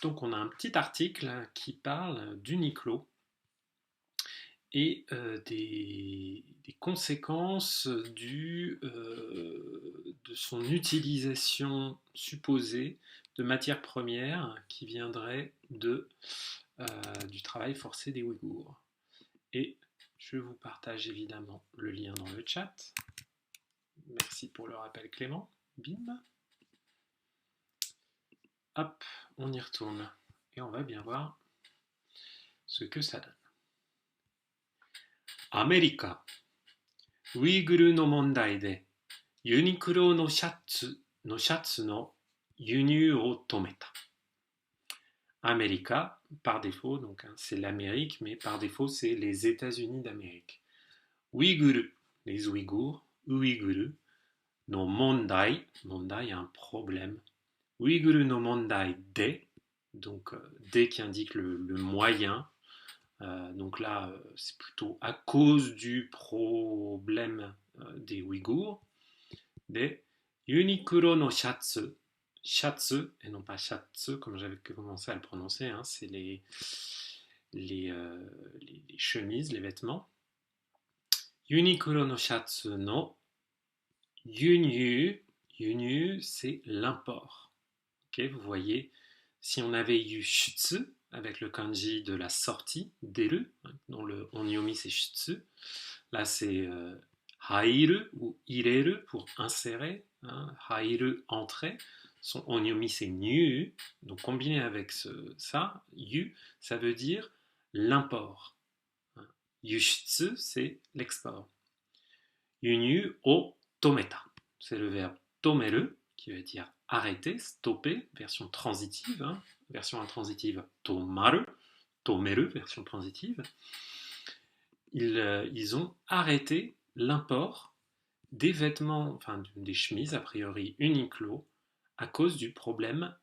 Donc on a un petit article qui parle d'Uniqlo et des conséquences de son utilisation supposée de matières premières qui viendraient du travail forcé des Ouïghours. Et je vous partage évidemment le lien dans le chat. Merci pour le rappel Clément. Bim. Hop, on y retourne. Et on va bien voir ce que ça donne. アメリカ、ウイグルの問題でユニクロのシャツの輸入を止めた。América, par défaut, donc c'est l'Amérique, mais par défaut c'est les États-Unis d'Amérique. Ouïghours, les Ouïghours, Ouïghours, no mondai, mondai, un problème. Ouïghours no mondai de, donc de qui indique le moyen. Donc là, c'est plutôt à cause du problème des Ouïghours. Des Uniqlo no shatsu, shatsu et non pas shatsu comme j'avais commencé à le prononcer, hein, c'est les chemises, les vêtements. Uniqlo no shatsu no yunyu, yunyu c'est l'import. Okay, vous voyez, si on avait eu shutsu avec le kanji de la sortie, deru, hein, dont le onyomi c'est shutsu, là c'est hairu ou ireru pour insérer, hein, hairu entrer, son onyomi c'est nyu, donc combiné avec ça, yu, ça veut dire l'import. Hein. Yushitsu c'est l'export. Yunyu o tometa, c'est le verbe tomeru, qui veut dire arrêter, stopper, version transitive, hein, version intransitive tomaru, tomeru, version transitive. Ils ont arrêté l'import des vêtements, enfin des chemises, a priori Uniqlo, à cause du problème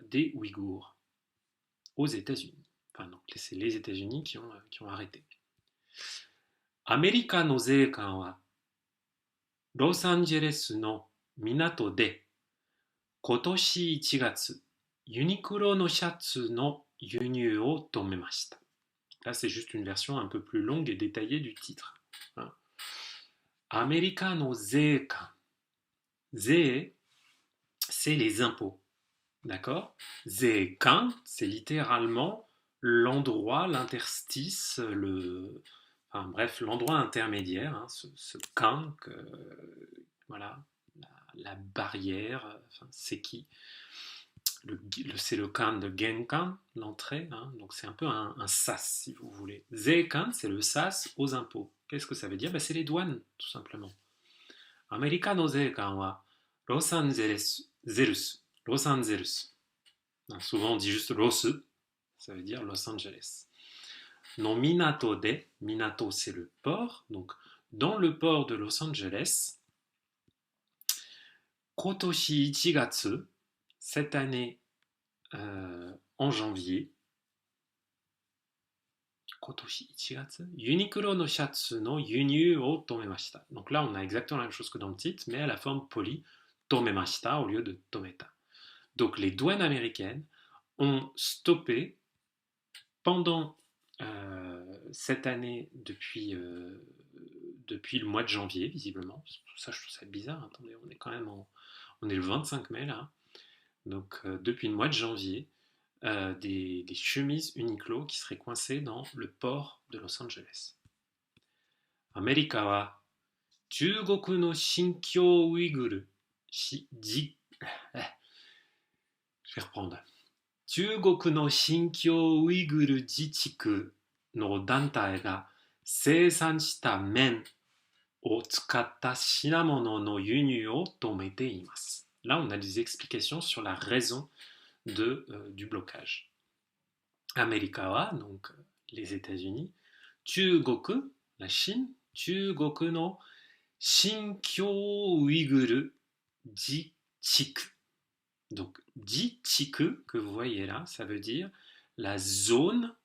des Ouïghours aux États-Unis. Enfin, donc, c'est les États-Unis qui ont arrêté. América no zeikan wa Los Angeles no minato de kotoshi 1月 Uniqlo no shatsu no yunyu o tomemashita. Là, c'est juste une version un peu plus longue et détaillée du titre. Hein. America no zeikan. Zei, c'est les impôts. D'accord? Zeikan, c'est littéralement l'endroit, l'interstice, enfin bref, l'endroit intermédiaire, hein, ce kan, voilà, la barrière, enfin, c'est qui? C'est le kan de genkan, l'entrée, hein, donc c'est un peu un sas si vous voulez. Zeikan, c'est le sas aux impôts. Qu'est-ce que ça veut dire? C'est les douanes, tout simplement. America no zeikan wa Los Angeles, Los Angeles. Souvent on dit juste Los, ça veut dire Los Angeles. No minato de, minato c'est le port, donc dans le port de Los Angeles, kotoshi 1月, cette année en janvier, kotoshi 1月, Uniqlo no shatsu no yunyu o tomemashita. Donc là on a exactement la même chose que dans le titre, mais à la forme polie, tomemashita au lieu de tometa. Donc les douanes américaines ont stoppé pendant cette année depuis le mois de janvier, visiblement. Tout ça, je trouve ça bizarre. Attendez, on est quand même on est le 25 mai là. Donc depuis le mois de janvier, des chemises Uniqlo qui seraient coincées dans le port de Los Angeles. America wa Jugoku no Shinkyo Uighur je vais reprendre. 中国の新疆ウイグル自治区の団体が生産した綿を使った品物の輸入を止めています。Là, on a des explications sur la raison du blocage. America, donc les États-Unis, 中国, la Chine, 中国の新疆ウイグル自治区. Donc, Jichiku, que vous voyez là, ça veut dire la zone,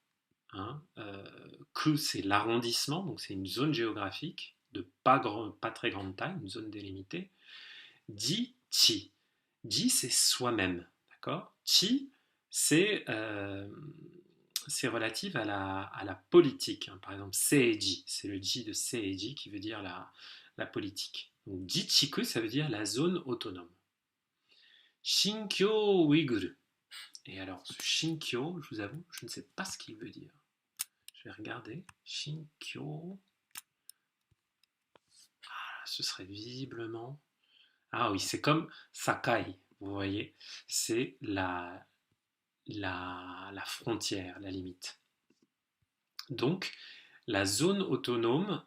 hein, que c'est l'arrondissement, donc c'est une zone géographique de pas très grande taille, une zone délimitée. Ji, c'est soi-même, d'accord? Chi, c'est c'est relatif à la politique, hein. Par exemple, Seiji, c'est le ji de Seiji qui veut dire la politique. Donc, Jichiku, ça veut dire la zone autonome. Shinkyo Uighur. Et alors, ce Shinkyo, je vous avoue, je ne sais pas ce qu'il veut dire. Je vais regarder. Shinkyo. Ah, ce serait visiblement. Ah oui, c'est comme Sakai, vous voyez. C'est la frontière, la limite. Donc, la zone autonome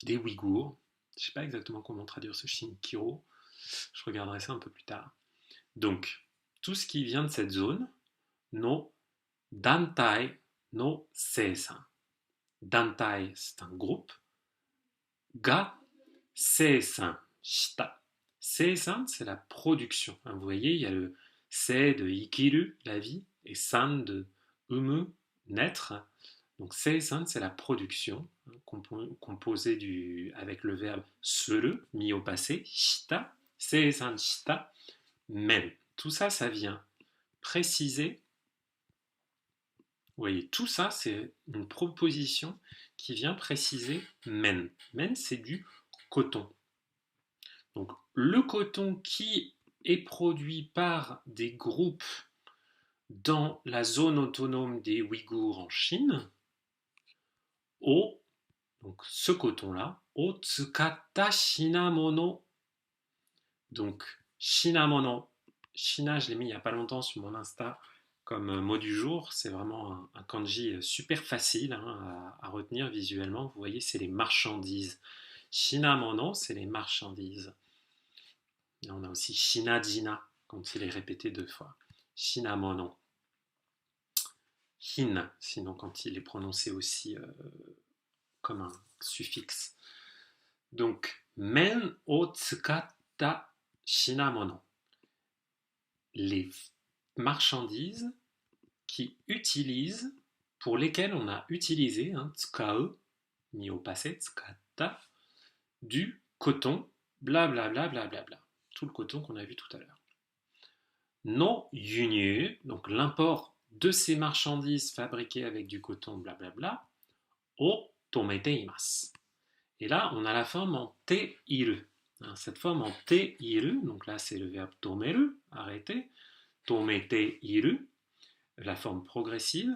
des Ouïghours, je ne sais pas exactement comment traduire ce Shinkyo, je regarderai ça un peu plus tard. Donc, tout ce qui vient de cette zone, no dantai no seisan. Dantai, c'est un groupe. Ga seisan shita. Seisan, c'est la production. Vous voyez, il y a le sei de ikiru, la vie, et san de umu, naître. Donc seisan, c'est la production, composée avec le verbe suru, mis au passé, shita, seisan shita, men. Tout ça, ça vient préciser. Vous voyez, tout ça, c'est une proposition qui vient préciser men. Men, c'est du coton. Donc, le coton qui est produit par des groupes dans la zone autonome des Ouïghours en Chine, donc ce coton-là, o tsukata shinamono. Donc, shinamono. Shina, je l'ai mis il n'y a pas longtemps sur mon Insta comme mot du jour. C'est vraiment un kanji super facile à retenir visuellement. Vous voyez, c'est les marchandises. Shinamono, c'est les marchandises. Et on a aussi shinajina, quand il est répété 2 fois. Shinamono. Hin, sinon quand il est prononcé aussi comme un suffixe. Donc, men o tsukata shinamono. Les marchandises qui utilisent, pour lesquelles on a utilisé, tsukau, mis au passé, tsukata, du coton, blablabla, blablabla. Tout le coton qu'on a vu tout à l'heure. No yunyu, donc l'import de ces marchandises fabriquées avec du coton, blablabla, o tomete imasu. Et là, on a la forme en te iru. Cette forme en te iru, donc là c'est le verbe tomeru, arrêter, tomete iru, la forme progressive,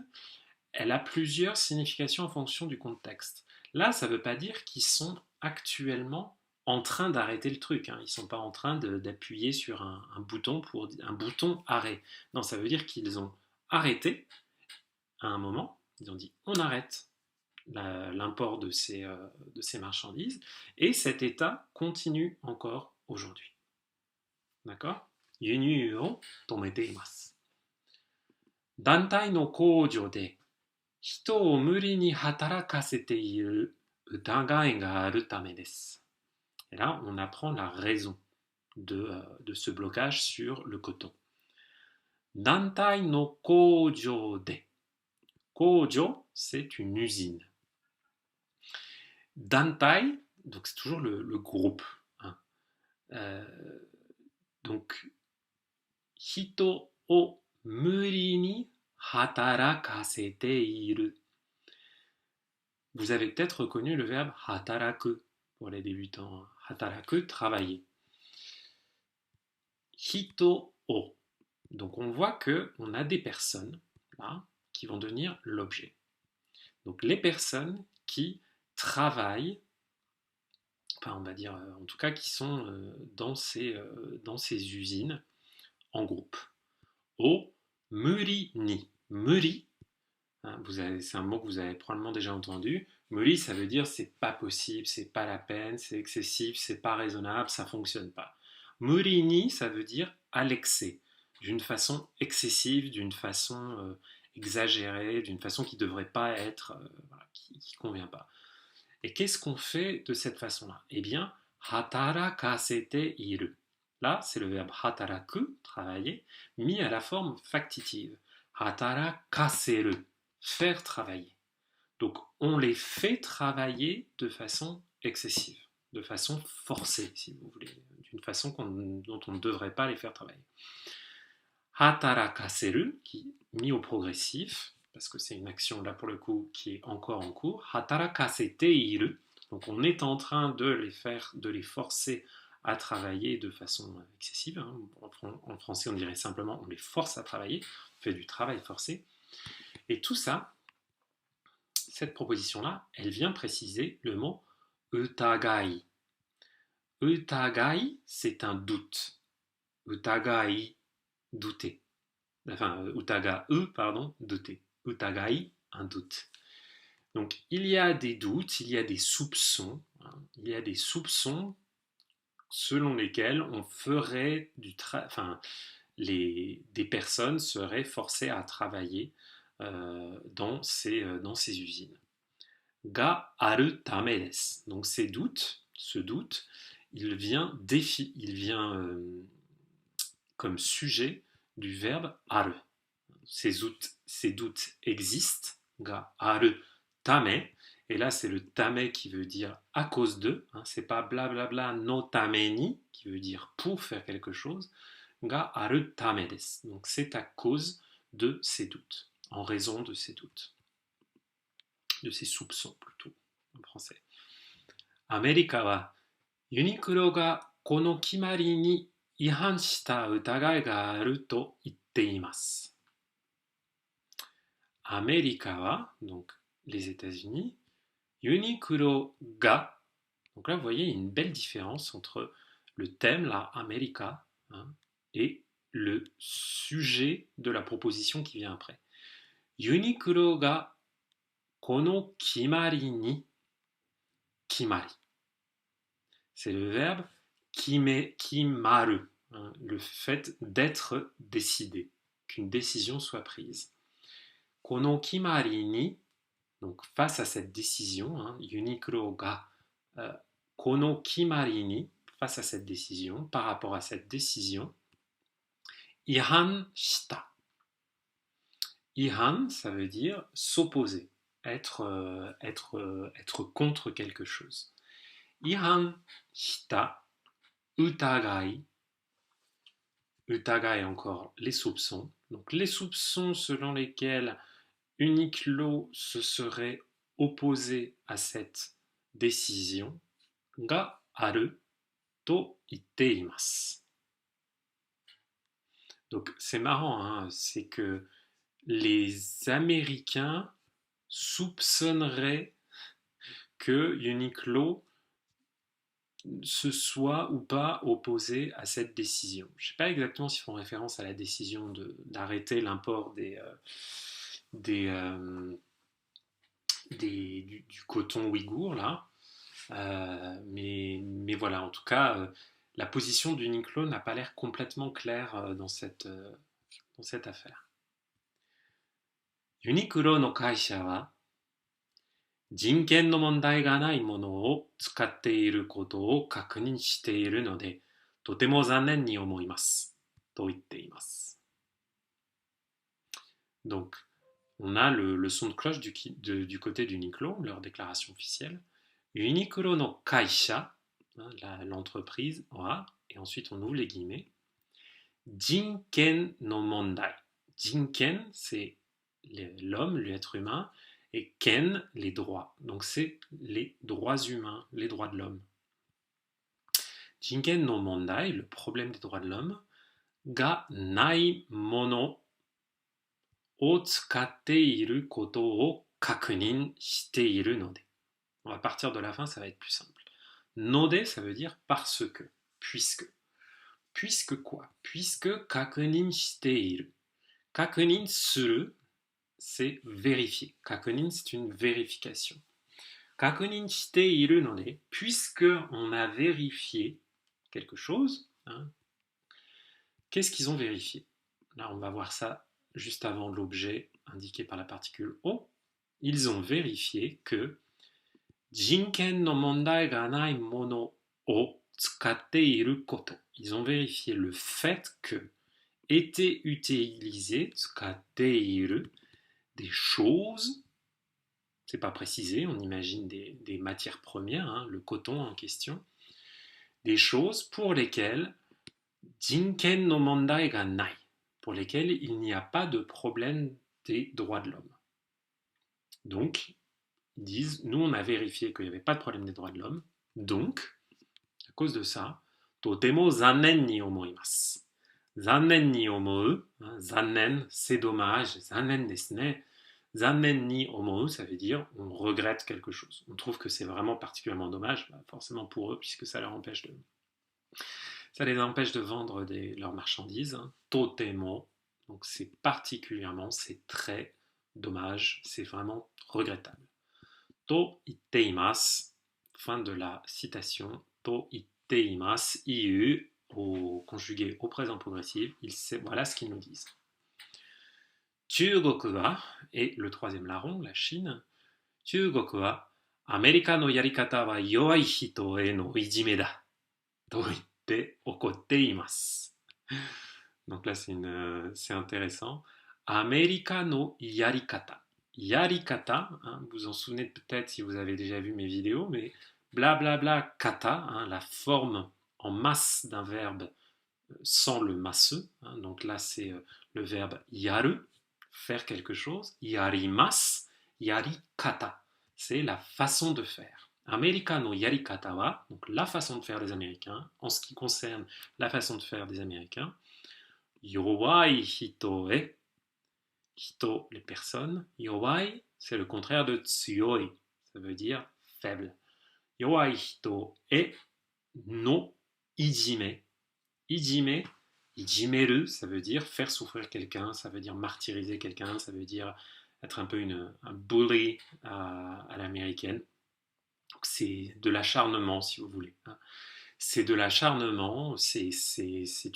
elle a plusieurs significations en fonction du contexte. Là, ça ne veut pas dire qu'ils sont actuellement en train d'arrêter le truc. Ils ne sont pas en train d'appuyer sur un bouton pour un bouton arrêt. Non, ça veut dire qu'ils ont arrêté à un moment. Ils ont dit on arrête l'import de ces marchandises et cet état continue encore aujourd'hui. D'accord? Yunyu o tomete imasu. Dantai no koujo de hito o muri ni hatarakasete iru utagai ga aru tame desu. Et là, on apprend la raison de ce blocage sur le coton. Dantai no koujo de. Koujo, c'est une usine. Dantai, donc c'est toujours le groupe. Donc, hito o muri ni hatarakasete iru. Vous avez peut-être reconnu le verbe hataraku pour les débutants. Hataraku, travailler. Hito o. Donc on voit qu'on a des personnes là qui vont devenir l'objet. Donc les personnes qui travaillent, enfin on va dire en tout cas qui sont dans ces usines en groupe. O muri ni. Muri, c'est un mot que vous avez probablement déjà entendu. Muri, ça veut dire c'est pas possible, c'est pas la peine, c'est excessif, c'est pas raisonnable, ça fonctionne pas. Muri ni, ça veut dire à l'excès, d'une façon excessive, d'une façon exagérée, d'une façon qui devrait pas être, qui convient pas. Et qu'est-ce qu'on fait de cette façon-là? Eh bien, hatarakasete iru. Là, c'est le verbe hataraku, travailler, mis à la forme factitive. Hatarakaseru, faire travailler. Donc, on les fait travailler de façon excessive, de façon forcée, si vous voulez, d'une façon dont on ne devrait pas les faire travailler. Hatarakaseru, qui mis au progressif, parce que c'est une action là pour le coup qui est encore en cours. Hatarakasete iru, donc on est en train de les forcer à travailler de façon excessive. Hein. En français, on dirait simplement on les force à travailler, on fait du travail forcé. Et tout ça, cette proposition-là, elle vient préciser le mot utagai. Utagai, c'est un doute. Utagai, douter. Enfin, pardon, douter. Utagai, un doute. Donc, il y a des doutes, il y a des soupçons. Hein, il y a des soupçons selon lesquels on ferait des personnes seraient forcées à travailler dans ces usines. Ga aru tame desu. Donc ce doute, il vient comme sujet du verbe aru. Ces doutes existent, ga aru tame, et là c'est le tame qui veut dire à cause de, hein, c'est pas blablabla no tame ni, qui veut dire pour faire quelque chose, ga aru tame desu. Donc c'est à cause de ces doutes, en raison de ces doutes, de ces soupçons plutôt, en français. アメリカはユニクロがこの決まりに違反した疑いがあると言っています。アメリカは、donc les États-Unis, Uniqlo ga, donc là vous voyez une belle différence entre le thème, là, America, hein, et le sujet de la proposition qui vient après. Uniqlo ga kono kimari ni kimari. C'est le verbe kimaru, hein, le fait d'être décidé, qu'une décision soit prise. Kono kimari ni, donc face à cette décision, hein, Uniqlo ga kono kimari ni, face à cette décision, par rapport à cette décision, ihan shita. Ihan, ça veut dire s'opposer, être contre quelque chose. Ihan shita utagai, utagai encore les soupçons. Donc les soupçons selon lesquels Uniqlo se serait opposé à cette décision, ga aru to itte imasu. Donc c'est marrant, hein, c'est que les Américains soupçonneraient que Uniqlo se soit ou pas opposé à cette décision. Je ne sais pas exactement s'ils font référence à la décision d'arrêter l'import du coton ouïghour, là. Mais voilà, en tout cas, la position d'Uniqlo n'a pas l'air complètement claire dans cette affaire. Uniqlo no kaisha wa 人権の問題がないものを使っていることを確認しているので、とても残念に思います。と言っています。Donc, on a le son de cloche du côté d'Uniqlo, leur déclaration officielle. Uniqlo no kaisha, l'entreprise, et ensuite on ouvre les guillemets. Jinken no mondai. Jinken, c'est l'homme, l'être humain, et ken, les droits. Donc c'est les droits humains, les droits de l'homme. Jinken no mondai, le problème des droits de l'homme, ga nai mono o tsukatte iru koto o kakunin shite iru node. On va partir de la fin, ça va être plus simple. Node, ça veut dire parce que, puisque. Puisque quoi? Puisque kakunin shite iru. Kakunin suru, c'est vérifier. Kakunin, c'est une vérification. Kakunin shite iru node, puisque on a vérifié quelque chose, hein, qu'est-ce qu'ils ont vérifié? Là, on va voir ça juste avant l'objet indiqué par la particule O. Ils ont vérifié que jinken no mondai ga nai mono o tsukatte iru koto. Ils ont vérifié le fait que étaient utilisés, tsukatte iru, des choses, c'est pas précisé, on imagine des matières premières, hein, le coton en question, des choses pour lesquelles jinken no mondai ga nai, pour lesquels il n'y a pas de problème des droits de l'homme. Donc, ils disent, nous on a vérifié qu'il n'y avait pas de problème des droits de l'homme, donc, à cause de ça, totemo zannen ni omoimasu. Zannen ni omou, zannen, c'est dommage, zannen desu ne. Zannen ni omou, ça veut dire on regrette quelque chose. On trouve que c'est vraiment particulièrement dommage, forcément pour eux, puisque ça les empêche de vendre leurs marchandises. Totemo, donc c'est particulièrement, c'est très dommage, c'est vraiment regrettable. To itteimasu, fin de la citation. To itteimasu, iu, conjugué au présent progressif, voilà ce qu'ils nous disent. Chugoku wa, et le troisième larron, la Chine, Chugoku wa, Amerika no yarikata wa yowai hito e no ijime da, to itte okotte imasu. Donc là, c'est intéressant. Amerika no yarikata. Yarikata, vous vous en souvenez peut-être si vous avez déjà vu mes vidéos, mais blablabla bla, bla, kata, la forme en masse d'un verbe sans le masseux. Donc là, c'est le verbe yaru, faire quelque chose. Yarimasu, yarikata, c'est la façon de faire. Amerika no yarikata wa, donc la façon de faire des Américains, en ce qui concerne la façon de faire des Américains. Yowai hito e, hito, les personnes. Yowai, c'est le contraire de tsuyoi, ça veut dire faible. Yowai hito e no ijime. Ijime, ijimeru, ça veut dire faire souffrir quelqu'un, ça veut dire martyriser quelqu'un, ça veut dire être un peu un bully à l'américaine. C'est de l'acharnement, si vous voulez. C'est de l'acharnement, c'est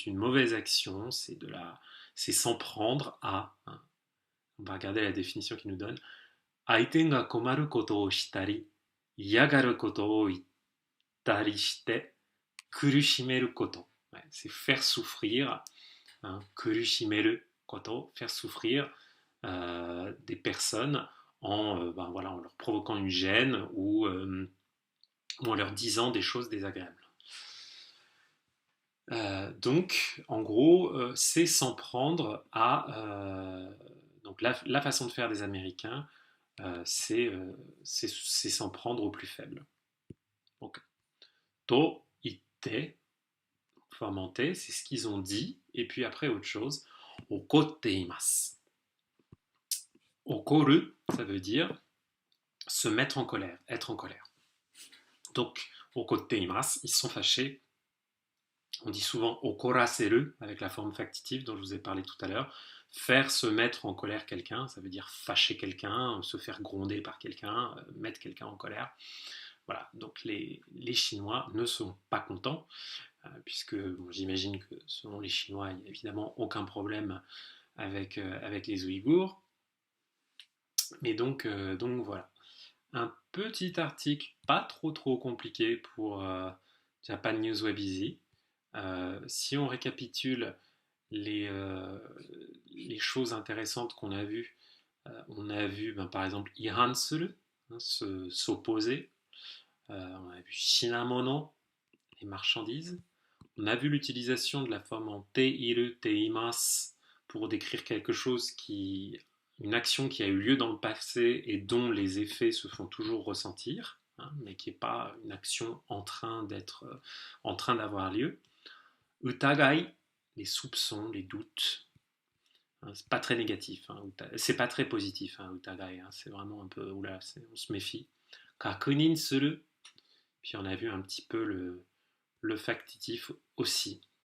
une mauvaise action, c'est s'en prendre à. On va regarder la définition qu'il nous donne. Aiten ga komaru koto o shitari, iyagaru koto o ittari shite, kurushimeru koto. Ouais, c'est faire souffrir, kurushimeru koto, faire souffrir des personnes en leur provoquant une gêne ou en leur disant des choses désagréables. Donc, en gros, c'est s'en prendre à... donc, la façon de faire des Américains, c'est s'en prendre aux plus faibles. Donc, to, itte, formanté, c'est ce qu'ils ont dit, et puis après, autre chose, okotteimasu. Okoru, ça veut dire se mettre en colère, être en colère. Donc, okotteimasu, ils sont fâchés. On dit souvent okoraseru, avec la forme factitive dont je vous ai parlé tout à l'heure. Faire se mettre en colère quelqu'un, ça veut dire fâcher quelqu'un, se faire gronder par quelqu'un, mettre quelqu'un en colère. Voilà, donc les Chinois ne sont pas contents, puisque j'imagine que selon les Chinois, il n'y a évidemment aucun problème avec les Ouïghours. Mais donc voilà. Un petit article pas trop compliqué pour Japan News Web Easy. Si on récapitule les choses intéressantes qu'on a vues, on a vu par exemple Ihan suru, s'opposer. On a vu shinamono, les marchandises. On a vu l'utilisation de la forme en teiru, teimasu pour décrire quelque chose une action qui a eu lieu dans le passé et dont les effets se font toujours ressentir, mais qui n'est pas une action en train d'avoir lieu. Utagai, les soupçons, les doutes. C'est pas très négatif, c'est pas très positif, utagai, c'est vraiment un peu, oula, on se méfie. Kakunin suru, puis on a vu un petit peu le factitif aussi.